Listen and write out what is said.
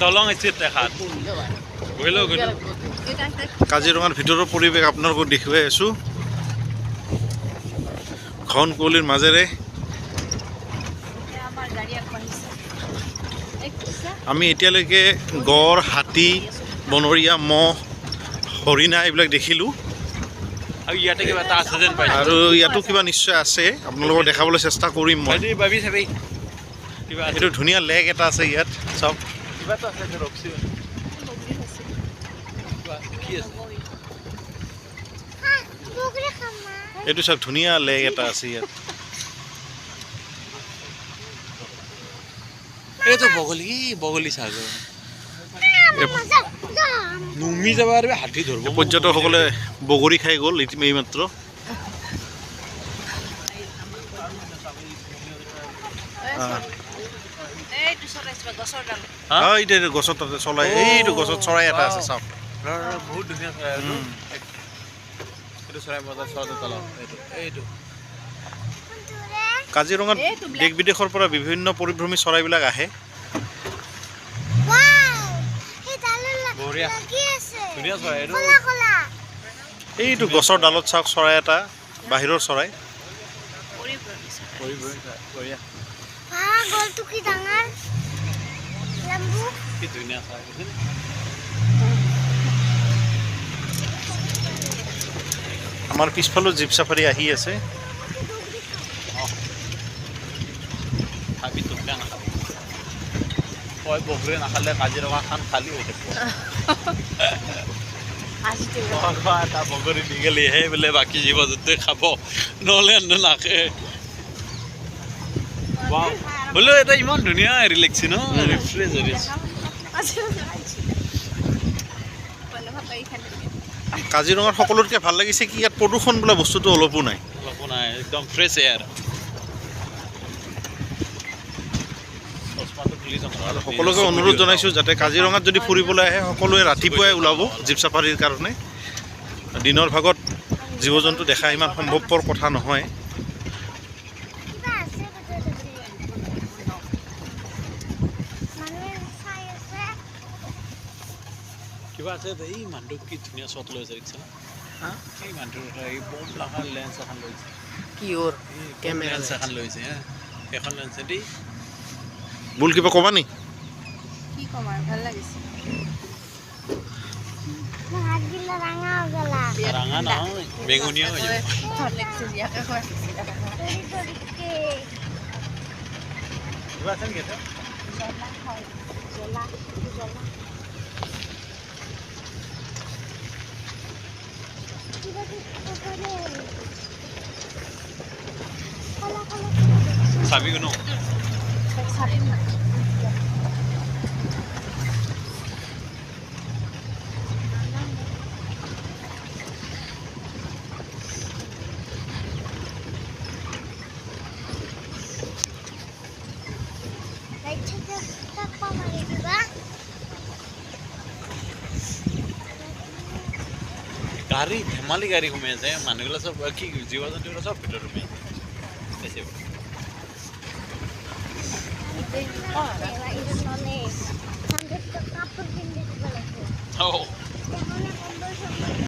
দলং আছে দেখাত বহিলেও গ'লো কাজিৰঙাৰ ভিতৰৰ পৰিৱেশ আপোনালোকক দেখুৱাই আছোঁ ঘন কুঁৱলীৰ মাজেৰে আমি এতিয়ালৈকে গড় হাতী বনৰীয়া মহ হৰিণা এইবিলাক দেখিলোঁ আৰু ইয়াতে কিবা এটা আছে যেন পাইছোঁ আৰু ইয়াতো কিবা নিশ্চয় আছে আপোনালোকক দেখাবলৈ চেষ্টা কৰিম মই ভাবি চাবি কিবা এইটো ধুনীয়া লেক এটা আছে ইয়াত চাওক কিবাটো আছে ৰখছি কি আছে এইটো চাওক ধুনীয়া লেক এটা আছে ইয়াত এইটো বগলী সাগৰ নুমি যাব আৰু হাতী ধৰিব পৰ্যটকসকলে বগৰী খাই গ'ল এইমাত্ৰ এইটো গছত চলাই এইটো গছত চৰাই এটা আছে চাওক বহুত ধুনীয়া চৰাই এইটো চৰাই বজাৰ চৰাইটো তলত এইটো কাজিৰঙাত দেশ বিদেশৰ পৰা বিভিন্ন পৰিভ্ৰমী চৰাইবিলাক আহে বঢ়িয়া ধুনীয়া চৰাই এইটো এইটো গছৰ ডালত চাওক চৰাই এটা বাহিৰৰ চৰাই বঢ়িয়া কি ধুনীয়া চৰাই আমাৰ পিছফালেও জীপ চাফাৰী আহি আছে খাবি তোকে নাখাবি তই বগৰী নাখালে কাজিৰঙাখন খালী হৈ থাকিব এটা বগৰী দি গেলিহে বোলে বাকী জীৱ জন্তুৱে খাব নহ'লে নাখে হ'লেও এটা ইমান ধুনীয়া হেৰি লাগিছে ন ৰিফ্ৰেছ হৈ আছে কাজিৰঙাৰ সকলোতকৈ ভাল লাগিছে কি ইয়াত প্ৰদূষণ বোলা বস্তুটো অলপো নাই অলপো নাই একদম ফ্ৰেছ এয়াৰ সকলোকে অনুৰোধ জনাইছোঁ যাতে কাজিৰঙাত যদি ফুৰিবলৈ আহে সকলোৱে ৰাতিপুৱাই ওলাব জীপ চাফাৰীৰ কাৰণে দিনৰ ভাগত জীৱ জন্তু দেখা ইমান সম্ভৱপৰ কথা নহয় কিবা আছে এই মানুহটো কি ধুনীয়া শ্বট লৈছে দেখিছে এই মানুহটো এই বম লগা লেন্স এখন লৈছে কিহৰ কেমেৰা লেন্স এখন লৈছে এখন লেন্স দি বুল কিবা ক'বা নি কি কম আৰু ভাল লাগিছে ৰাঙা নহয় বেঙুনীয়া হৈ যাব কিবা আছে নেকি চাবি ন গাড়ী ধেমালি গাড়ী সোমাই আছে মানুহবিলাক চব কি জীৱ জন্তুবিলাক চব ভিতৰত সোমাই আছে